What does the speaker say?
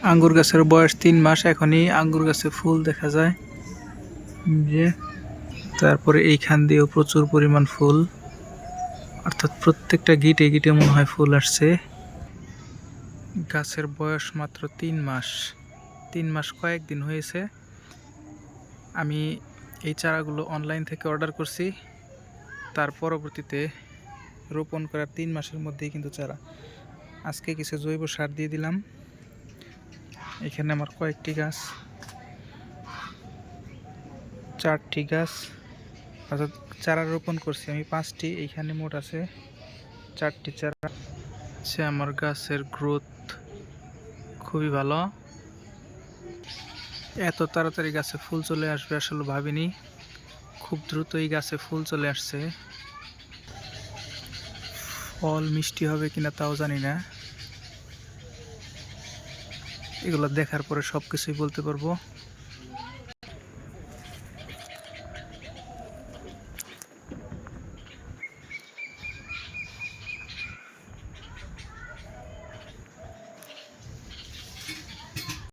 আঙ্গুর গাছের বয়স 3 মাস, এখনই আঙ্গুর গাছে ফুল দেখা যায় যে। তারপরে এইখান দিয়েও প্রচুর পরিমাণ ফুল, অর্থাৎ প্রত্যেকটা গিটে গিটে মনে হয় ফুল আসছে। গাছের বয়স মাত্র 3 মাস, 3 মাস কয়েকদিন হয়েছে। আমি এই চারাগুলো অনলাইন থেকে অর্ডার করছি, তার পরবর্তীতে রোপণ করার 3 মাসের মধ্যেই কিন্তু চারা। আজকে কিছু জৈব সার দিয়ে দিলাম। এখানে আমার কয়েকটি গাছ, 4টি গাছ, অর্থাৎ চারা রোপণ করছি আমি 5টি, এইখানে মোট আছে 4টি চারা। আমার গাছের গ্রোথ খুবই ভালো। এত তাড়াতাড়ি গাছে ফুল চলে আসবে আসলে ভাবিনি। খুব দ্রুতই গাছে ফুল চলে আসছে। ফল মিষ্টি হবে কিনা তাও জানি না, এগুলো দেখার পরে সব কিছুই বলতে পারবো।